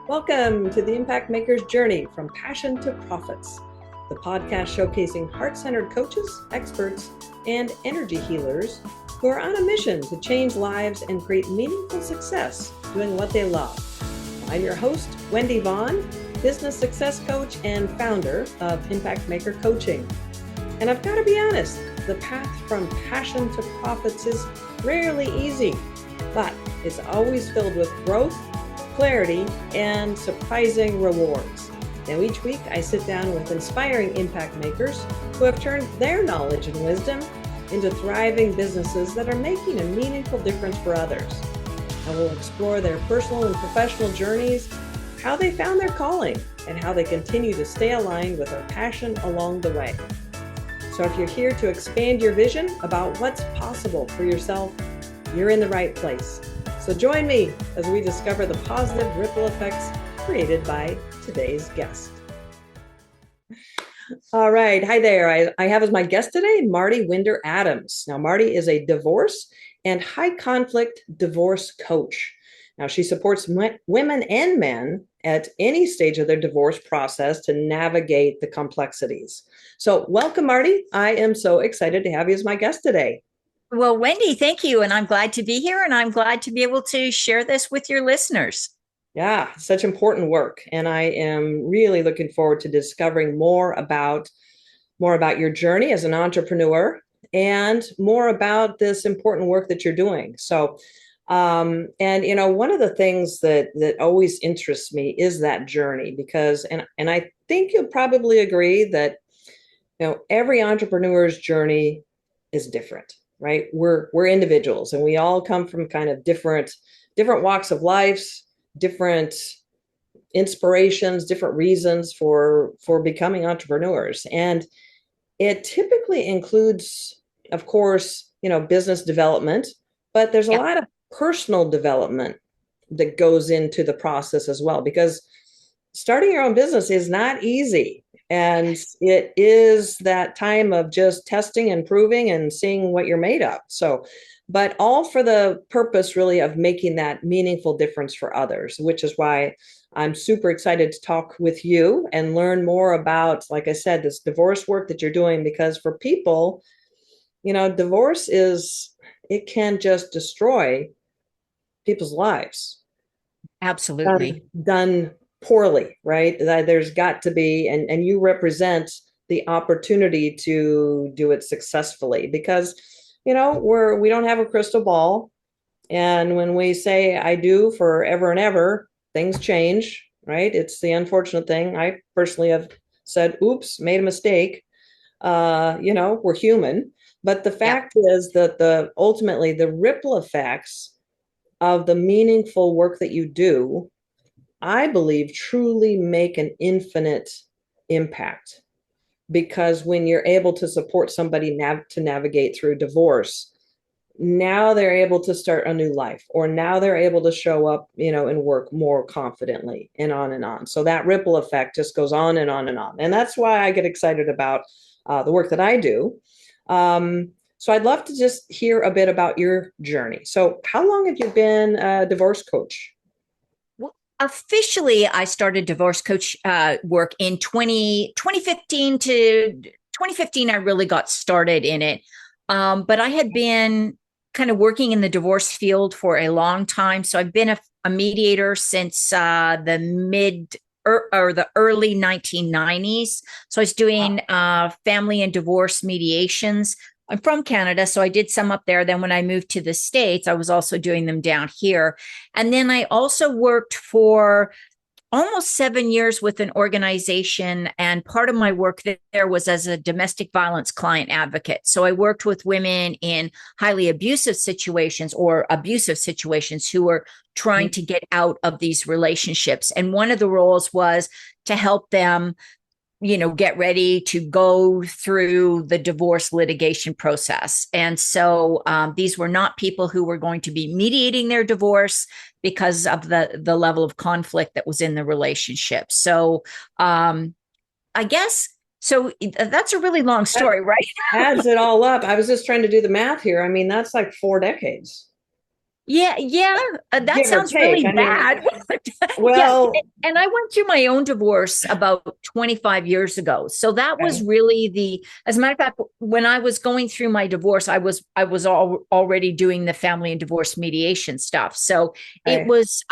Welcome to the Impact Maker's Journey from Passion to Profits, the podcast showcasing heart-centered coaches, experts, and energy healers who are on a mission to change lives and create meaningful success doing what they love. I'm your host, Wendy Vaughn, business success coach and founder of Impact Maker Coaching. And I've got to be honest, the path from passion to profits is rarely easy, but it's always filled with growth, clarity, and surprising rewards. Now, each week I sit down with inspiring impact makers who have turned their knowledge and wisdom into thriving businesses that are making a meaningful difference for others. I will explore their personal and professional journeys, how they found their calling, and how they continue to stay aligned with their passion along the way. So if you're here to expand your vision about what's possible for yourself, you're in the right place. So join me as we discover the positive ripple effects created by today's guest. All right. Hi there. I have as my guest today, Mardi Winder-Adams. Now, Mardi is a divorce and high conflict divorce coach. Now, she supports women and men at any stage of their divorce process to navigate the complexities. So welcome, Mardi. I am so excited to have you as my guest today. Well, Wendy, thank you. And I'm glad to be here, and I'm glad to be able to share this with your listeners. Yeah, such important work. And I am really looking forward to discovering more about your journey as an entrepreneur and more about this important work that you're doing. So, one of the things that always interests me is that journey because, and I think you'll probably agree that, every entrepreneur's journey is different. Right? We're individuals and we all come from kind of different walks of life, different inspirations, different reasons for becoming entrepreneurs. And it typically includes, of course, business development, but there's a Yeah, lot of personal development that goes into the process as well, because starting your own business is not easy. And it is that time of just testing and proving and seeing what you're made of. So, but all for the purpose really of making that meaningful difference for others, which is why I'm super excited to talk with you and learn more about, like I said, this divorce work that you're doing, because for people, divorce it can just destroy people's lives. absolutely. Done poorly, right? There's got to be, and you represent the opportunity to do it successfully, because we don't have a crystal ball, and when we say I do forever and ever, things change, right? It's the unfortunate thing. I personally have said, oops, made a mistake. We're human, but the Yeah, fact is that ultimately the ripple effects of the meaningful work that you do, I believe, truly make an infinite impact. Because when you're able to support somebody to navigate through divorce, now they're able to start a new life, or now they're able to show up, and work more confidently, and on and on. So that ripple effect just goes on and on and on. And that's why I get excited about the work that I do. So I'd love to just hear a bit about your journey. So how long have you been a divorce coach? well, officially, I started divorce coach work in 2015 to 2015. I really got started in it. But I had been kind of working in the divorce field for a long time. So I've been a mediator since the mid or the early 1990s. So I was doing family and divorce mediations. I'm from Canada, so I did some up there. Then when I moved to the States, I was also doing them down here. And then I also worked for almost 7 years with an organization. And part of my work there was as a domestic violence client advocate. So I worked with women in highly abusive situations or abusive situations who were trying to get out of these relationships. And one of the roles was to help them get ready to go through the divorce litigation process. And so these were not people who were going to be mediating their divorce because of the level of conflict that was in the relationship. So I guess, so that's a really long That story, right? adds it all up. I was just trying to do the math here. I mean, that's like 4 decades. Yeah, that Give or sounds take. really I mean, bad. Yeah. Well, And I went through my own divorce about 25 years ago. So that was okay, really as a matter of fact, when I was going through my divorce, I was already doing the family and divorce mediation stuff. So it okay. was,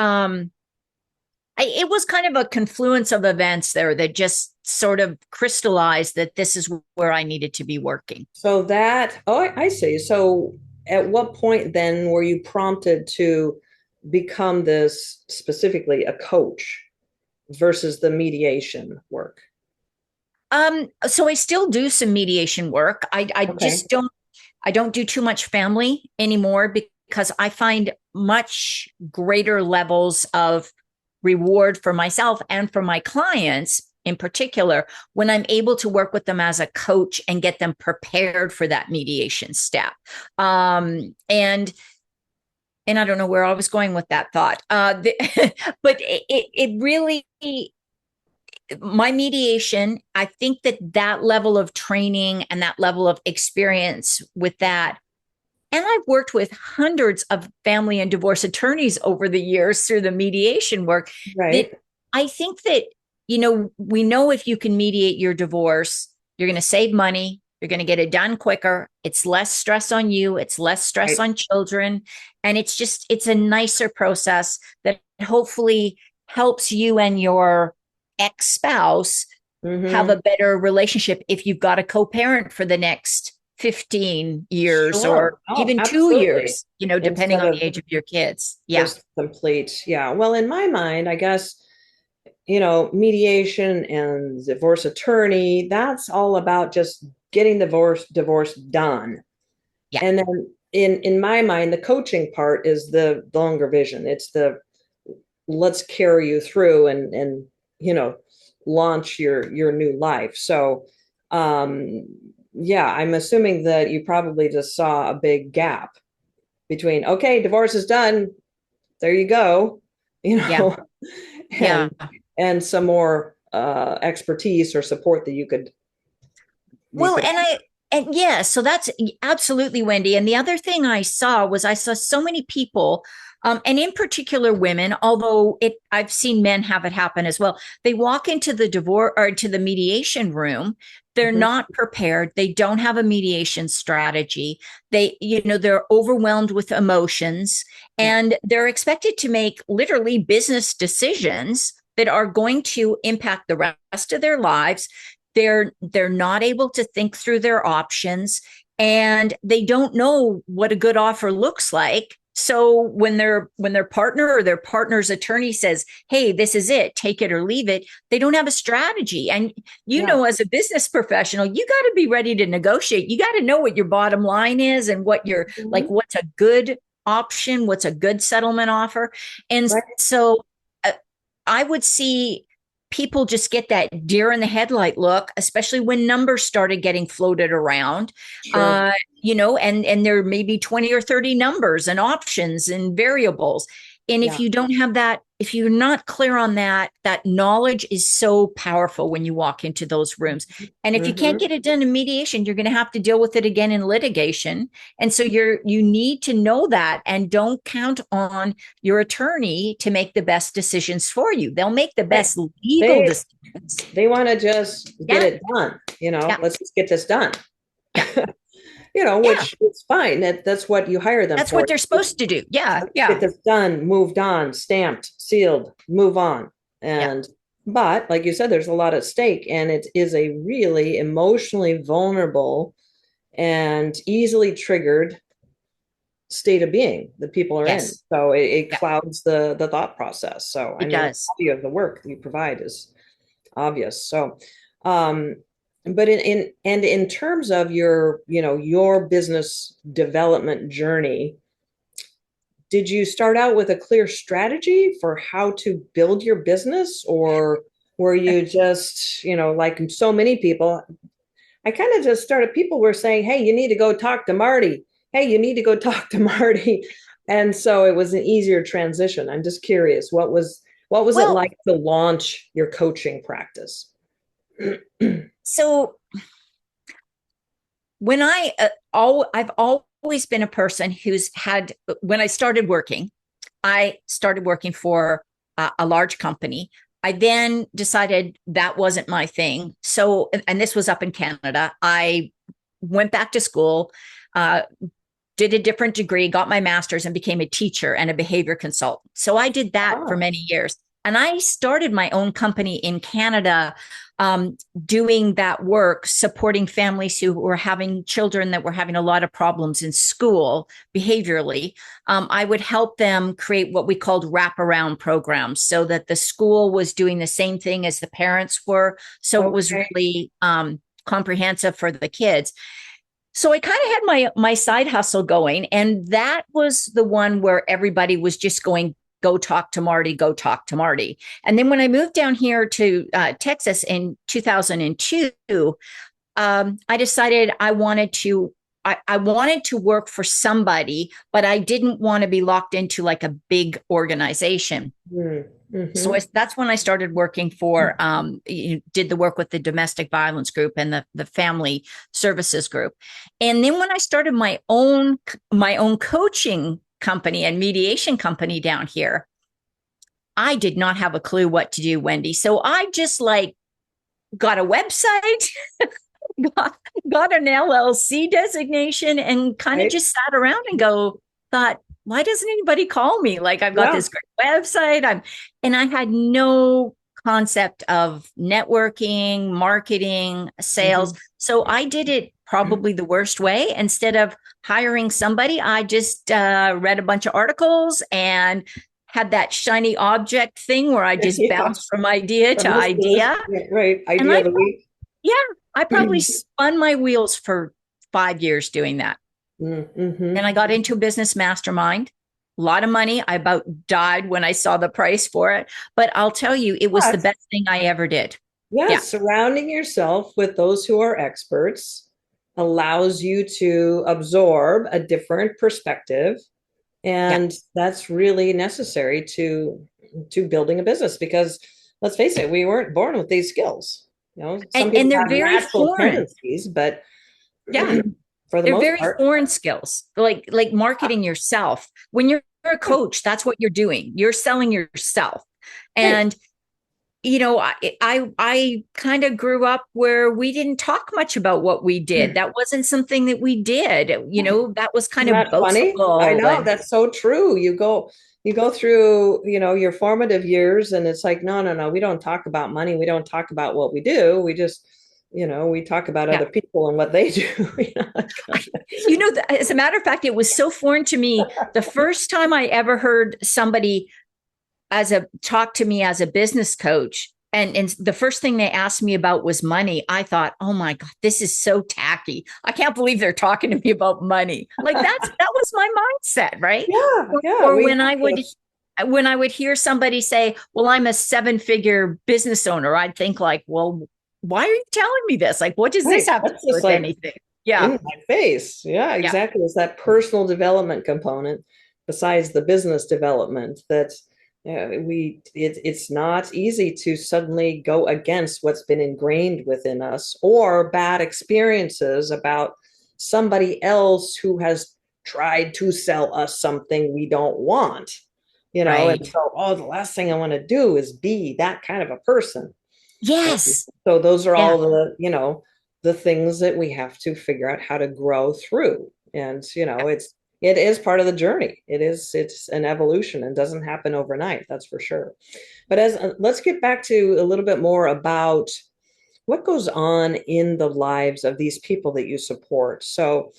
it was kind of a confluence of events there that just sort of crystallized that this is where I needed to be working. So that, oh, I see. So at what point then were you prompted to become this specifically a coach versus the mediation work? So I still do some mediation work. I Okay. just don't do too much family anymore because I find much greater levels of reward for myself and for my clients in particular when I'm able to work with them as a coach and get them prepared for that mediation step. And I don't know where I was going with that thought. But it really, my mediation, I think that level of training and that level of experience with that, and I've worked with hundreds of family and divorce attorneys over the years through the mediation work, that Right. I think that, we know if you can mediate your divorce, you're going to save money, you're going to get it done quicker. It's less stress on you, it's less stress Right. on children. And it's a nicer process that hopefully helps you and your ex spouse have Mm-hmm. a better relationship if you've got a co-parent for the next 15 years or Sure. Oh, even two absolutely. years, depending Instead on of the age of your kids. Yeah. just complete. Yeah. Well, in my mind, I guess, mediation and divorce attorney, that's all about just getting divorce done. Yeah. And then in my mind, the coaching part is the longer vision. It's the let's carry you through and you know launch your new life. So um yeah, I'm assuming that you probably just saw a big gap between, okay, divorce is done, there you go, you Yeah. know, Yeah. and some more expertise or support that you Well, could. and yeah, so that's absolutely, Wendy. And the other thing I saw so many people, and in particular women, although I've seen men have it happen as well. They walk into the divorce or to the mediation room. They're Mhm. not prepared. They don't have a mediation strategy. They're overwhelmed with emotions, Yeah. and they're expected to make literally business decisions that are going to impact the rest of their lives. They're not able to think through their options, and they don't know what a good offer looks like. So when their partner or their partner's attorney says, "Hey, this is it, take it or leave it," they don't have a strategy. And Yeah. as a business professional, you got to be ready to negotiate. You got to know what your bottom line is and what you're like, Mhm. what's a good option, what's a good settlement offer. And Right. so uh, I would see people just get that deer in the headlight look, especially when numbers started getting floated around. Sure. And there may be 20 or 30 numbers and options and variables. And if Yeah. you don't have that, if you're not clear on that, that knowledge is so powerful when you walk into those rooms. And if you can't Hmm. get it done in mediation, you're going to have to deal with it again in litigation. And so you need to know that, and don't count on your attorney to make the best decisions for you. They'll make the Right. best legal they decisions. they want to just get Yeah. it done, Yeah. let's just get this done. Yeah. Yeah. Which is fine. That's what you hire them That's what for. they're supposed to do. Yeah. Let's get Yeah. this done, moved on, stamped, sealed, move on. Yeah. And but like you said, there's a lot at stake, and it is a really emotionally vulnerable and easily triggered state of being that people are in. Yes. So it Yeah. clouds the thought process. So I It mean, the does. value of the work you provide is obvious. So um but in terms of your business development journey, did you start out with a clear strategy for how to build your business, or were you just, like so many people, I kind of just started, people were saying, hey, you need to go talk to Marty. Hey, you need to go talk to Marty. And so it was an easier transition. I'm just curious, what was it Well, like to launch your coaching practice? so when I've always been a person who's had, when I started working for a large company. I then decided that wasn't my thing. So, and this was up in Canada. I went back to school, uh, did a different degree, got my master's, and became a teacher and a behavior consultant. So I did that for Ah, many years. And I started my own company in Canada, doing that work, supporting families who were having children that were having a lot of problems in school behaviorally. I would help them create what we called wraparound programs so that the school was doing the same thing as the parents were. So it was okay. really comprehensive for the kids. So I kind of had my side hustle going, and that was the one where everybody was just going, go talk to Mardi, go talk to Mardi. And then when I moved down here to Texas in 2002, I decided I wanted to work for somebody, but I didn't want to be locked into like a big organization. So Mm-hmm. that's when I started working for, did the work with the domestic violence group and the family services group. And then when I started my own coaching company and mediation company down here, I did not have a clue what to do, Wendy. So I just like got a website, got, got an LLC designation, and kind of Right. just sat around and thought, why doesn't anybody call me? Like I've got Yeah. this great website. And I had no concept of networking, marketing, sales. Mhm. So I did it probably the worst way. Instead of hiring somebody, I just read a bunch of articles and had that shiny object thing where I just Yeah. bounced from idea to From this to this. idea. Yeah, right. And Idea of the week. yeah, I probably spun my wheels for 5 years doing that. Mm-hmm. Then I got into a business mastermind, a lot of money. I about died when I saw the price for it. But I'll tell you, it was the But best thing I ever did. Yeah. yes, surrounding yourself with those who are experts allows you to absorb a different perspective. Yeah. And that's really necessary to building a business because let's face it, we weren't born with these skills. You know, some And people they're have very natural foreign. tendencies, but Yeah. for the They're most very part, foreign skills, like marketing yourself. When you're a yeah, coach, that's what you're doing. You're selling yourself. right. And I kind of grew up where we didn't talk much about what we did. That wasn't something that we did. That was kind Isn't of that funny? I boastful know and that's so true. You go through, your formative years and it's like, no, no, no, we don't talk about money. We don't talk about what we do. We just, we talk about yeah. other people and what they do. As a matter of fact, it was so foreign to me. The first time I ever heard somebody talk to me as a business coach, and the first thing they asked me about was money. I thought, oh my God, this is so tacky. I can't believe they're talking to me about money. Like that was my mindset, right? Yeah, yeah, Or we when have to. when I would hear somebody say, well, I'm a 7-figure business owner, I'd think like, well, why are you telling me this? Like, what does this Right. have to That's do just with like anything? Yeah. in my face. Yeah, Yeah. exactly. It's that personal development component besides the business development that it's not easy to suddenly go against what's been ingrained within us or bad experiences about somebody else who has tried to sell us something we don't want. And Right. so, oh, the last thing I want to do is be that kind of a person. And Yes. so those are Yeah. all the things that we have to figure out how to grow through. And it is part of the journey. It's an evolution and doesn't happen overnight, that's for sure. But as let's get back to a little bit more about what goes on in the lives of these people that you support. So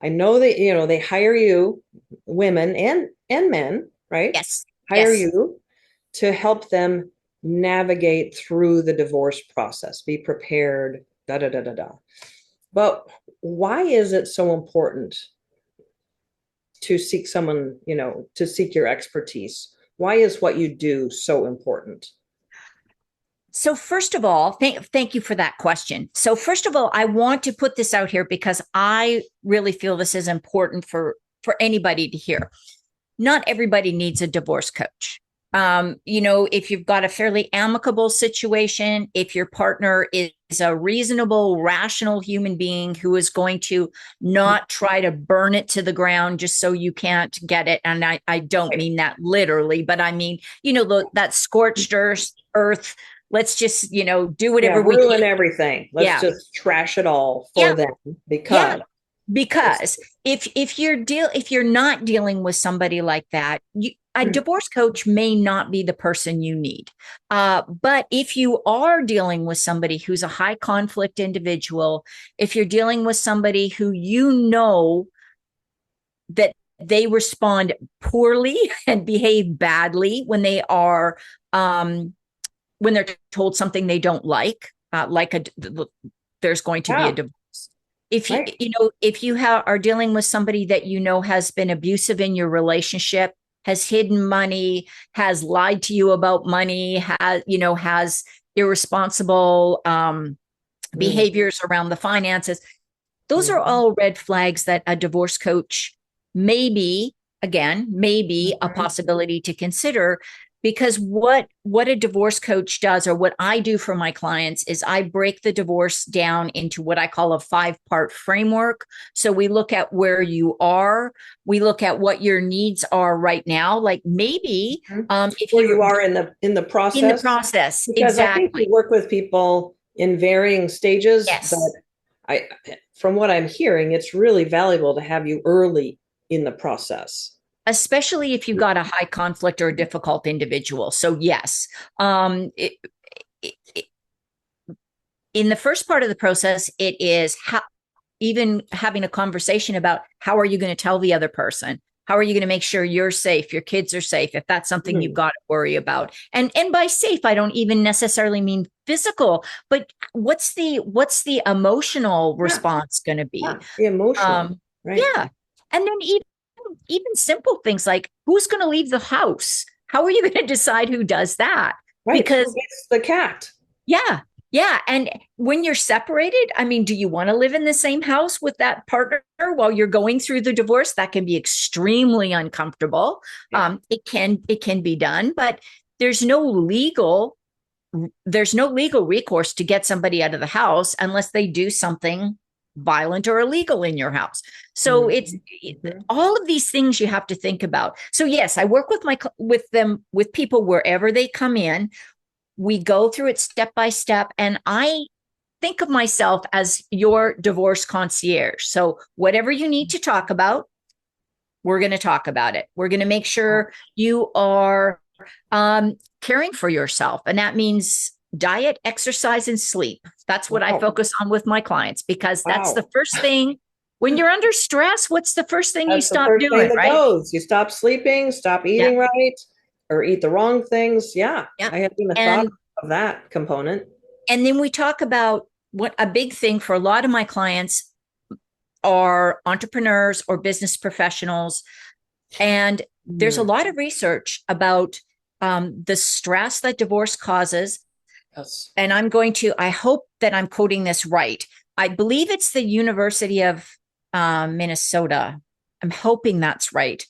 I know that they hire you, women and men, right? Yes. Hire Yes. you to help them navigate through the divorce process, be prepared, da da da da da. But why is it so important to seek someone, to seek your expertise? Why is what you do so important? So first of all, thank you for that question. So first of all, I want to put this out here because I really feel this is important for anybody to hear. Not everybody needs a divorce coach. If you've got a fairly amicable situation, if your partner is a reasonable, rational human being who is going to not try to burn it to the ground just so you can't get it. And I don't mean that literally, but I mean, that scorched earth. Let's just, do whatever we ruin can. everything. Let's Yeah. just trash it all for Yeah. them Yeah. because Because if you're not dealing with somebody like that, a divorce coach may not be the person you need. But if you are dealing with somebody who's a high conflict individual, if you're dealing with somebody who that they respond poorly and behave badly when they're told something they don't there's going to be a divorce. If you right. if you are dealing with somebody that has been abusive in your relationship, has hidden money, has lied to you about money, has irresponsible behaviors around the finances, those are all red flags that a divorce coach maybe a possibility to consider. Because what a divorce coach does, or what I do for my clients, is I break the divorce down into what I call a 5-part framework. So we look at where you are, we look at what your needs are right now, like maybe if where you are in the process. In the process, because exactly. I think you work with people in varying stages, Yes. but from what I'm hearing, it's really valuable to have you early in the process. Especially if you've got a high conflict or a difficult individual. So yes, in the first part of the process, it is even having a conversation about how are you going to tell the other person? How are you going to make sure you're safe, your kids are safe, if that's something you've got to worry about? And by safe, I don't even necessarily mean physical, but what's the emotional response going to be? The emotional, right? Yeah. And then even simple things like, who's going to leave the house? How are you going to decide who does that? Right. Because who gets the cat? Yeah. Yeah. And when you're separated, I mean, do you want to live in the same house with that partner while you're going through the divorce? That can be extremely uncomfortable. Yeah. It can be done, but there's no legal recourse to get somebody out of the house unless they do something violent or illegal in your house. So it's all of these things you have to think about. So yes, I work with people wherever they come in. We go through it step by step, and I think of myself as your divorce concierge. So whatever you need to talk about, we're going to talk about it. We're going to make sure you are caring for yourself. And that means diet, exercise, and sleep. That's what I focus on with my clients, because that's the first thing. When you're under stress, what's the first thing you stop doing, right? You stop sleeping, stop eating right, or eat the wrong things. Yeah. I hadn't even thought of that component. And then we talk about what a big thing for a lot of my clients are entrepreneurs or business professionals. And there's a lot of research about the stress that divorce causes. Yes. And I hope that I'm quoting this right. I believe it's the University of Minnesota. I'm hoping that's right.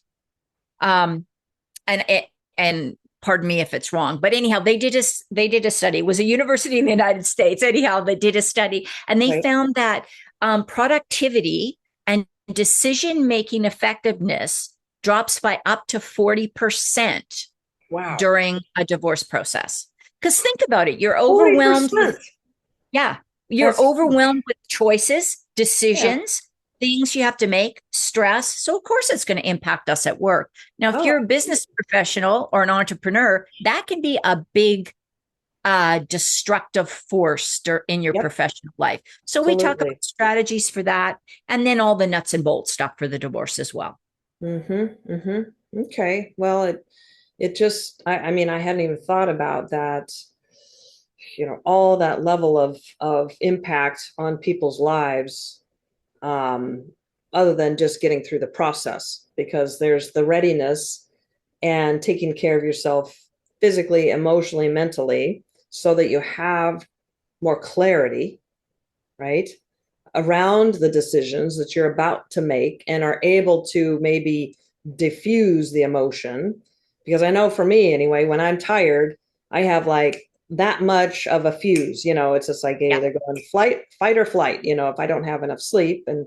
And pardon me if it's wrong, but anyhow, they did a study. It was a university in the United States, anyhow, that did a study, and they found that productivity and decision-making effectiveness drops by up to 40% during a divorce process. Because think about it, you're overwhelmed. 40%. You're overwhelmed with choices, decisions, things you have to make, stress. So of course it's going to impact us at work. Now, if you're a business professional or an entrepreneur, that can be a big destructive force in your professional life. So we talk about strategies for that, and then all the nuts and bolts stuff for the divorce as well. Okay. Well, it just, I mean, I hadn't even thought about that, all that level of impact on people's lives, other than just getting through the process, because there's the readiness and taking care of yourself physically, emotionally, mentally, so that you have more clarity, right, around the decisions that you're about to make, and are able to maybe diffuse the emotion, because I know for me anyway, when I'm tired, I have like that much of a fuse, it's just like Yeah. either going fight or flight, if I don't have enough sleep and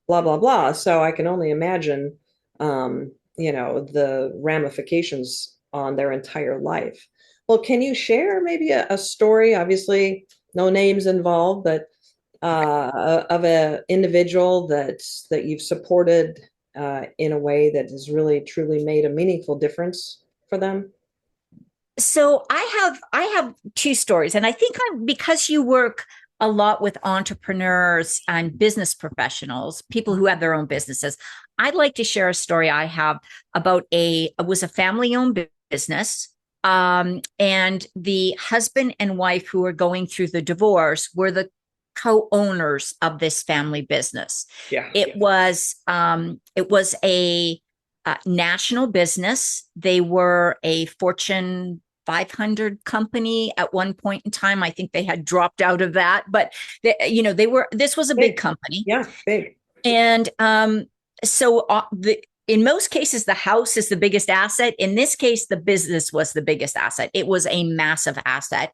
blah, blah, blah. So I can only imagine, the ramifications on their entire life. Well, can you share maybe a story? Obviously, no names involved, but of an individual that you've supported in a way that has really truly made a meaningful difference for them? So I have two stories, and I think because you work a lot with entrepreneurs and business professionals, people who have their own businesses. I'd like to share a story I have about it was a family-owned business. And the husband and wife who were going through the divorce were the co-owners of this family business. Yeah. It was a national business. They were a Fortune 500 company at one point in time. I think they had dropped out of that, but this was a big company. Yeah, big. And in most cases, the house is the biggest asset. In this case, the business was the biggest asset. It was a massive asset.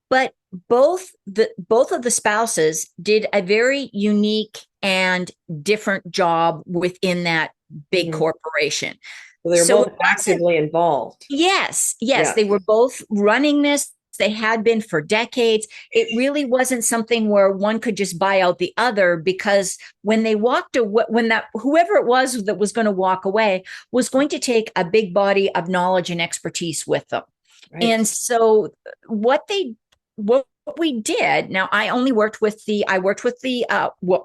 But both of the spouses did a very unique and different job within that big corporation. Well, they're both actively involved. Yes, they were both running this. They had been for decades. It really wasn't something where one could just buy out the other, because when they walked away, whoever it was that was going to walk away was going to take a big body of knowledge and expertise with them. Right. And so what we did, now I worked with the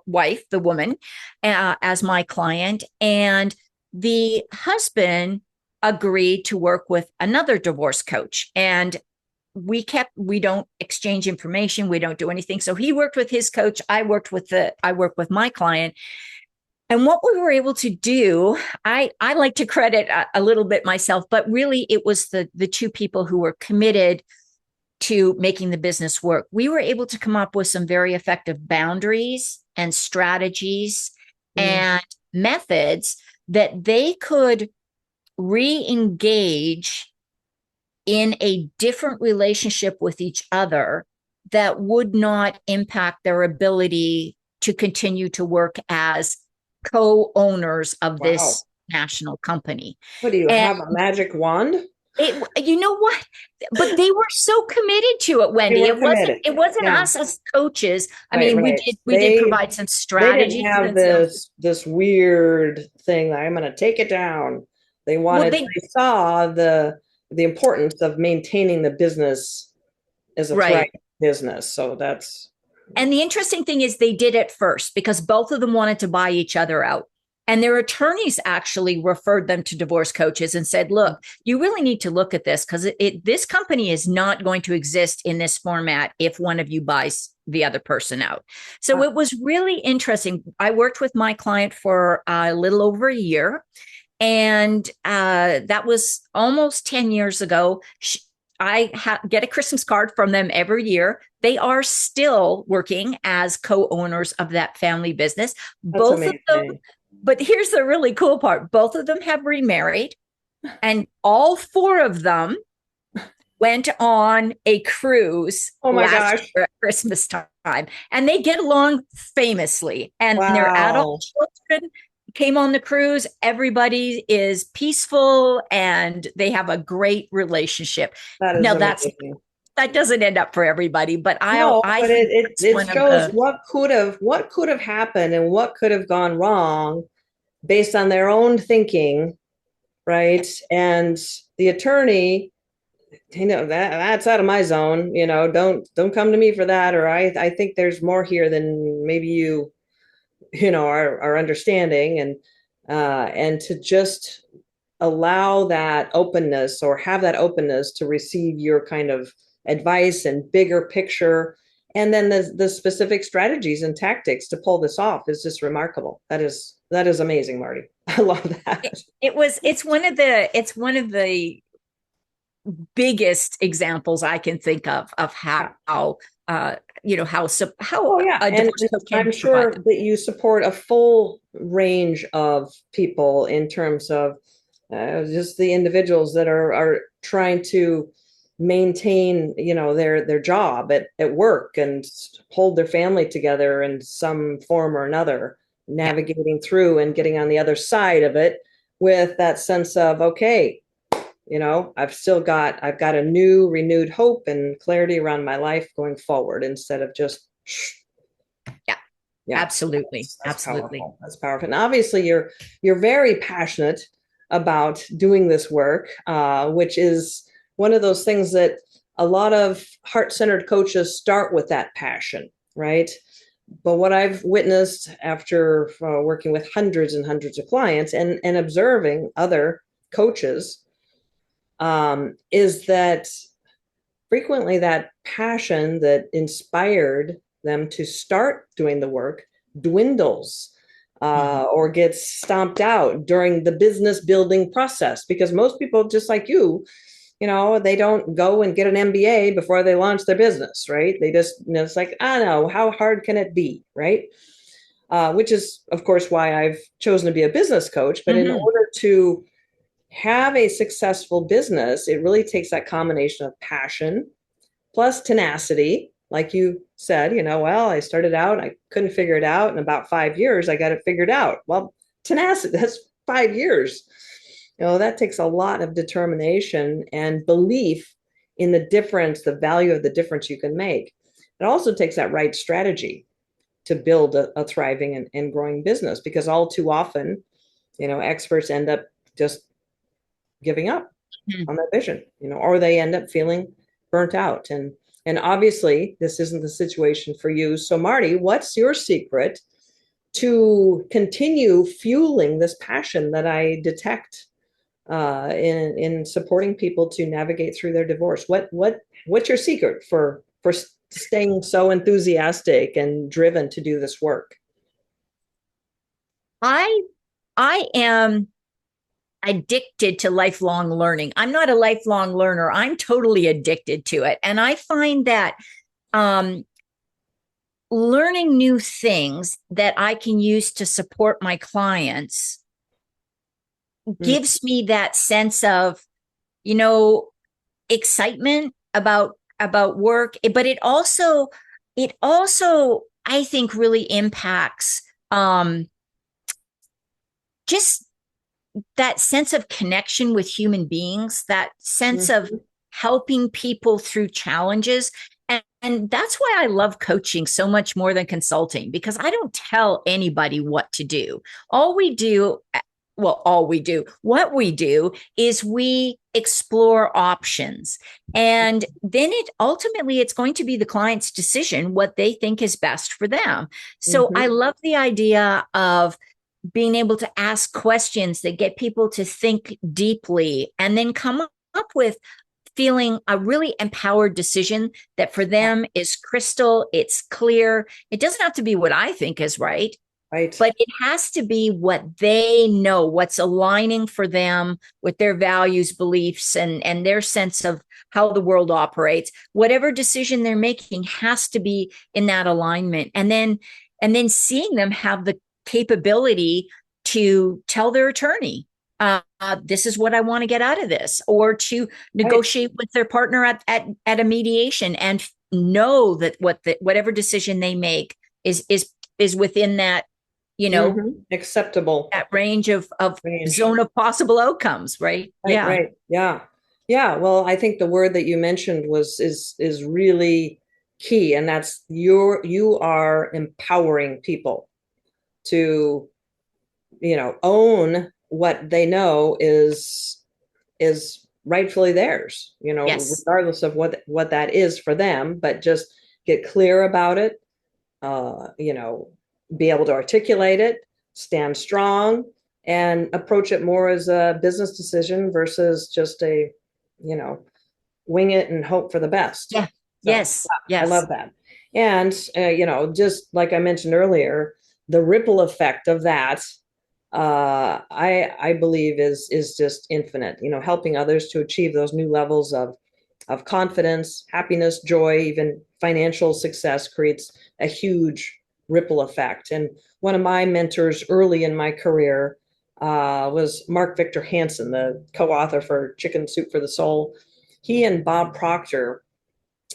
wife, the woman, as my client, and the husband agreed to work with another divorce coach. And we don't exchange information. We don't do anything. So he worked with his coach. I worked with my client. And what we were able to do, I like to credit a little bit myself, but really it was the two people who were committed to making the business work. We were able to come up with some very effective boundaries and strategies and methods that they could re-engage in a different relationship with each other that would not impact their ability to continue to work as co-owners of this national company. What do you have, a magic wand? You know what? But they were so committed to it, Wendy. It wasn't us as coaches. We did provide some strategies. They didn't have this weird thing that I'm going to take it down. They saw the importance of maintaining the business as a thriving business. So that's. And the interesting thing is they did it first because both of them wanted to buy each other out. And their attorneys actually referred them to divorce coaches and said, look, you really need to look at this because this company is not going to exist in this format if one of you buys the other person out. So It was really interesting. I worked with my client for a little over a year, and that was almost 10 years ago. I get a Christmas card from them every year. They are still working as co-owners of that family business. Both of them. But here's the really cool part. Both of them have remarried, and all four of them went on a cruise last year at Christmas time. And they get along famously. And their adult children came on the cruise. Everybody is peaceful and they have a great relationship. That doesn't end up for everybody, but it shows what could have happened and what could have gone wrong based on their own thinking, right? And the attorney, that's out of my zone. Don't come to me for that. Or I think there's more here than maybe you are understanding, and to just allow that openness or have that openness to receive your kind of advice and bigger picture, and then the specific strategies and tactics to pull this off is just remarkable. That is amazing, Marty. I love that. It's one of the biggest examples I can think of how a divorce coach can. I'm sure that you support a full range of people in terms of just the individuals that are trying to maintain, their job at work and hold their family together in some form or another, Yeah. navigating through and getting on the other side of it with that sense of, okay, I've got a new renewed hope and clarity around my life going forward instead of just Yeah. yeah. Absolutely. That's Absolutely. powerful. That's powerful. And obviously you're very passionate about doing this work, which is one of those things that a lot of heart-centered coaches start with, that passion, right? But what I've witnessed after working with hundreds and hundreds of clients and observing other coaches, is that frequently that passion that inspired them to start doing the work dwindles, or gets stomped out during the business building process, because most people, just like they don't go and get an MBA before they launch their business, right? They just, it's like, I know, how hard can it be, right? Which is, of course, why I've chosen to be a business coach. But in Mhm. order to have a successful business, it really takes that combination of passion plus tenacity. Like you said, well, I started out, I couldn't figure it out. In about 5 years, I got it figured out. Well, tenacity, that's 5 years. That takes a lot of determination and belief in the difference, the value of the difference you can make. It also takes that right strategy to build a thriving and growing business, because all too often, experts end up just giving up Mhm. on that vision, or they end up feeling burnt out. And obviously, this isn't the situation for you. So, Marty, what's your secret to continue fueling this passion that I detect in supporting people to navigate through their divorce? What's your secret for staying so enthusiastic and driven to do this work? I I am addicted to lifelong learning. I'm not a lifelong learner. I'm totally addicted to it. And I find that um, learning new things that I can use to support my clients Mm, gives me that sense of, you know, excitement about work, but it also I think really impacts just that sense of connection with human beings, that sense of mhm, helping people through challenges. And that's why I love coaching so much more than consulting, because I don't tell anybody what to do. All we do, what we do is we explore options. And then it's going to be the client's decision what they think is best for them. So I mhm. love the idea of being able to ask questions that get people to think deeply and then come up with feeling a really empowered decision that for Yeah, them is crystal, it's clear. It doesn't have to be what I think is right, right. but it has to be what they know, what's aligning for them with their values, beliefs, and their sense of how the world operates. Whatever decision they're making has to be in that alignment. And then seeing them have the capability to tell their attorney, this is what I want to get out of this, or to Right. negotiate with their partner at a mediation and know that whatever decision they make is within that, you know, Acceptable that range of range. zone of possible outcomes, right? Right, Yeah. right. Yeah. Yeah. Well, I think the word that you mentioned is really key. And that's you are empowering people to, own what they know is rightfully theirs, Yes. regardless of what that is for them, but just get clear about it, uh, you know, be able to articulate it, stand strong, and approach it more as a business decision versus just a, you know, wing it and hope for the best. Yeah. So Yes. yeah, I Yes. love that. And, just like I mentioned earlier, the ripple effect of that, I believe is just infinite, helping others to achieve those new levels of confidence, happiness, joy, even financial success creates a huge ripple effect. And one of my mentors early in my career, was Mark Victor Hansen, the co-author for Chicken Soup for the Soul. He and Bob Proctor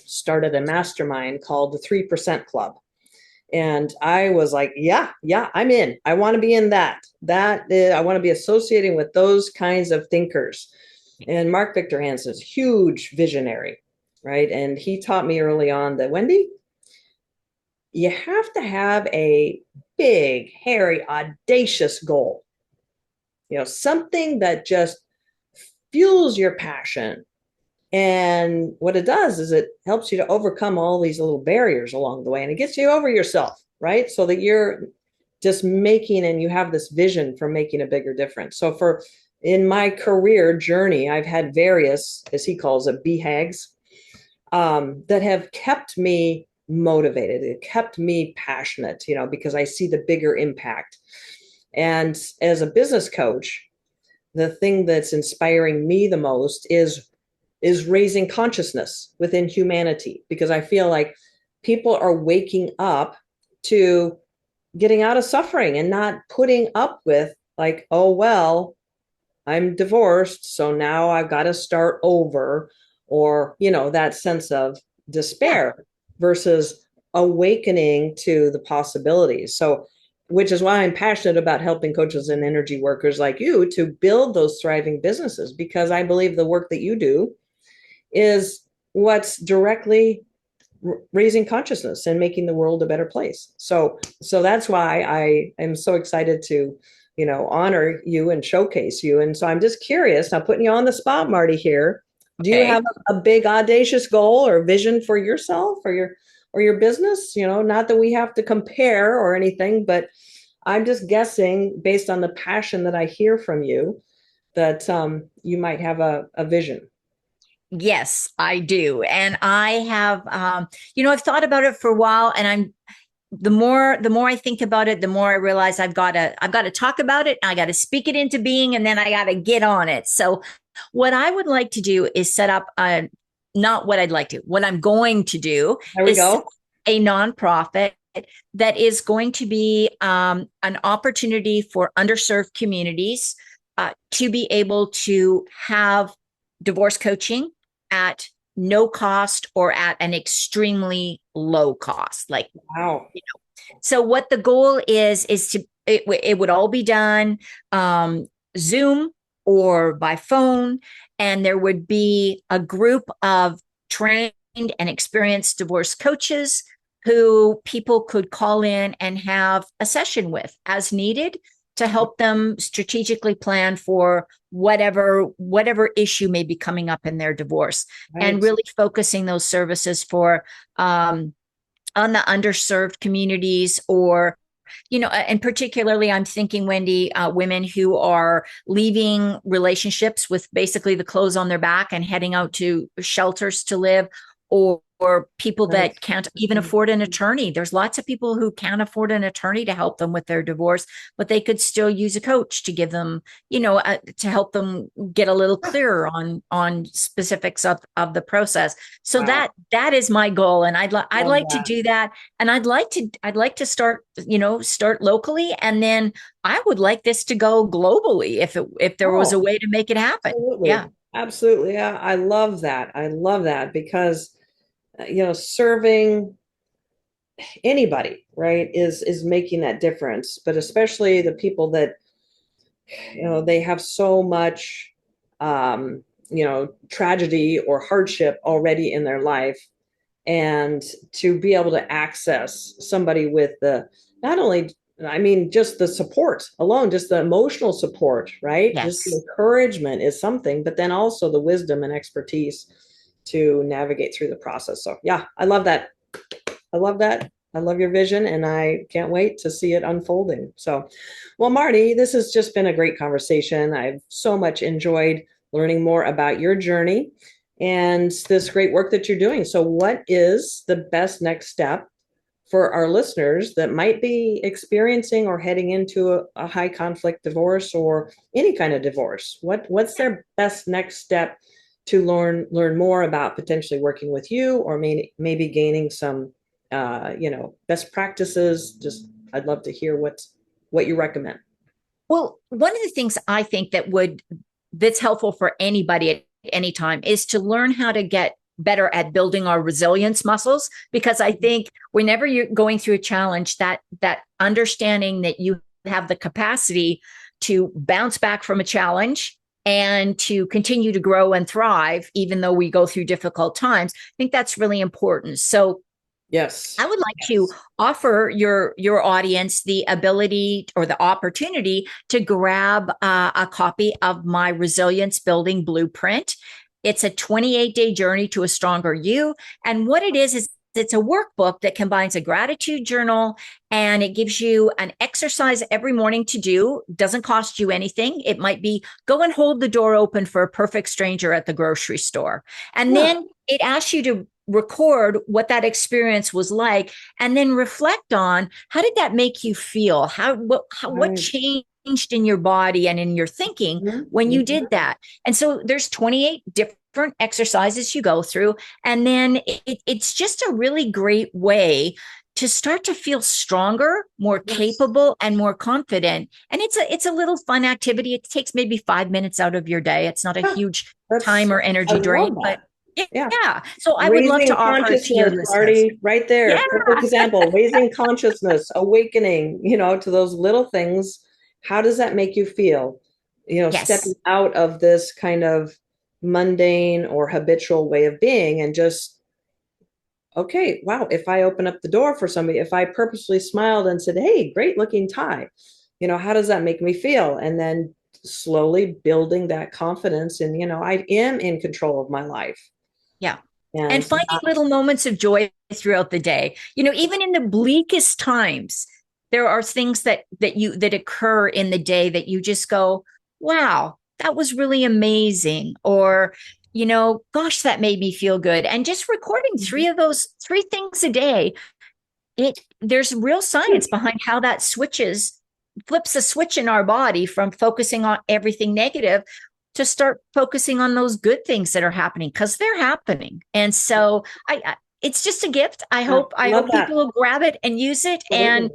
started a mastermind called the 3% Club. And I was like, yeah, I'm in. I want to be in that. I want to be associating with those kinds of thinkers. And Mark Victor Hansen is a huge visionary, right? And he taught me early on that, Wendy, you have to have a big, hairy, audacious goal. Something that just fuels your passion. And what it does is it helps you to overcome all these little barriers along the way, and it gets you over yourself, right? So that you're just making, and you have this vision for making a bigger difference. So in my career journey, I've had various, as he calls it, BHAGs, that have kept me motivated. It kept me passionate, because I see the bigger impact. And as a business coach, the thing that's inspiring me the most is raising consciousness within humanity, because I feel like people are waking up to getting out of suffering and not putting up with, like, oh, well, I'm divorced, so now I've got to start over, or, that sense of despair versus awakening to the possibilities. So, which is why I'm passionate about helping coaches and energy workers like you to build those thriving businesses, because I believe the work that you do is what's directly raising consciousness and making the world a better place. So that's why I am so excited to, honor you and showcase you. And so I'm just curious, now putting you on the spot, Marty, here. Do you have a big audacious goal or vision for yourself or your business? Not that we have to compare or anything, but I'm just guessing based on the passion that I hear from you that you might have a vision. Yes, I do. And I have, I've thought about it for a while, and the more I think about it, the more I realize I've got to talk about it. I got to speak it into being, and then I got to get on it. So what I would like to do is set up not what I'd like to, what I'm going to do is a nonprofit that is going to be an opportunity for underserved communities to be able to have divorce coaching at no cost or at an extremely low cost. Like, wow. So what the goal is it would all be done Zoom or by phone, and there would be a group of trained and experienced divorce coaches who people could call in and have a session with as needed to help them strategically plan for whatever issue may be coming up in their divorce, and really focusing those services for on the underserved communities, or and particularly I'm thinking, Wendy, women who are leaving relationships with basically the clothes on their back and heading out to shelters to live, or people that can't even afford an attorney. There's lots of people who can't afford an attorney to help them with their divorce, but they could still use a coach to give them, to help them get a little clearer on specifics of the process. So that is my goal, and I'd like to do that, and I'd like to start locally, and then I would like this to go globally if there was a way to make it happen. Absolutely. Absolutely. Yeah, I love that. I love that because serving anybody, right, is making that difference. But especially the people that, they have so much, tragedy or hardship already in their life. And to be able to access somebody with not only, just the support alone, just the emotional support, right? Yes. Just the encouragement is something, but then also the wisdom and expertise to navigate through the process. So yeah, I love that. I love that. I love your vision, and I can't wait to see it unfolding. So, well, Marty, this has just been a great conversation. I've so much enjoyed learning more about your journey and this great work that you're doing. So what is the best next step for our listeners that might be experiencing or heading into a high conflict divorce or any kind of divorce? What's their best next step to learn more about potentially working with you, or maybe gaining some best practices? Just I'd love to hear what you recommend. Well, one of the things I think that's helpful for anybody at any time is to learn how to get better at building our resilience muscles, because I think whenever you're going through a challenge, that understanding that you have the capacity to bounce back from a challenge and to continue to grow and thrive even though we go through difficult times, I think that's really important. So Yes. I would like to offer your audience the ability or the opportunity to grab a copy of my resilience building blueprint. It's a 28-day journey to a stronger you. And what it is it's a workbook that combines a gratitude journal, and it gives you an exercise every morning to do. Doesn't cost you anything. It might be go and hold the door open for a perfect stranger at the grocery store. And then it asks you to record what that experience was like, and then reflect on how did that make you feel? What changed in your body and in your thinking when you did that? And so there's 28 different exercises you go through, and then it's just a really great way to start to feel stronger, more capable, and more confident. And it's a little fun activity. It takes maybe 5 minutes out of your day. It's not a huge time or energy drain, but yeah. So I would love to offer it to your listeners. Marty, right there. Perfect example. Raising consciousness, awakening, to those little things. How does that make you feel? Stepping out of this kind of mundane or habitual way of being and just, okay, wow, if I open up the door for somebody, if I purposely smiled and said, hey, great looking tie, how does that make me feel? And then slowly building that confidence in, I am in control of my life. Yeah. And finding little moments of joy throughout the day. Even in the bleakest times, there are things that occur in the day that you just go, wow, that was really amazing. Or, gosh, that made me feel good. And just recording three things a day, there's real science behind how that flips a switch in our body from focusing on everything negative to start focusing on those good things that are happening, because they're happening. And so it's just a gift. I hope people will grab it and use it. And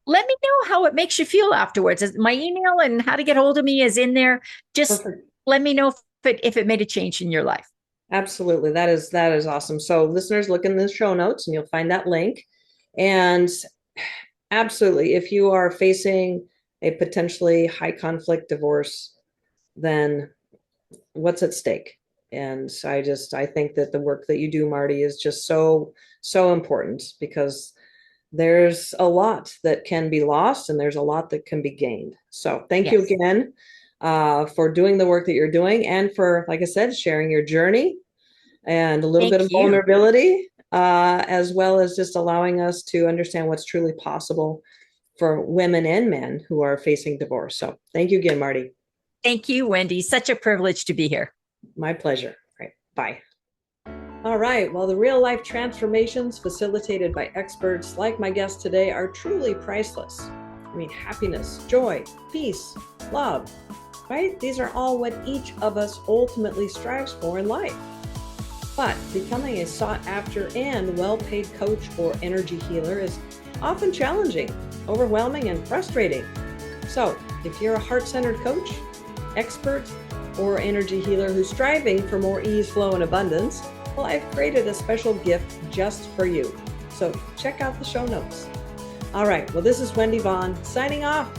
let me know how it makes you feel afterwards. My email and how to get hold of me is in there. Just let me know if it made a change in your life. Absolutely. That is awesome. So listeners, look in the show notes and you'll find that link. And absolutely, if you are facing a potentially high conflict divorce, then what's at stake? And I think that the work that you do, Marty, is just so important, because there's a lot that can be lost and there's a lot that can be gained. So thank you again for doing the work that you're doing, and for, like I said, sharing your journey and a little bit of vulnerability, as well as just allowing us to understand what's truly possible for women and men who are facing divorce. So thank you again, Marty. Thank you, Wendy. Such a privilege to be here. My pleasure. All right. Bye. All right. Well, the real life transformations facilitated by experts like my guest today are truly priceless. I mean, happiness, joy, peace, love, right? These are all what each of us ultimately strives for in life. But becoming a sought after and well-paid coach or energy healer is often challenging, overwhelming, and frustrating. So if you're a heart-centered coach, expert, or energy healer who's striving for more ease, flow, and abundance, well, I've created a special gift just for you. So check out the show notes. All right. Well, this is Wendy Vaughn signing off.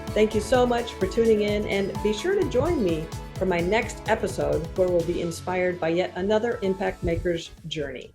Thank you so much for tuning in, and be sure to join me for my next episode, where we'll be inspired by yet another impact maker's journey.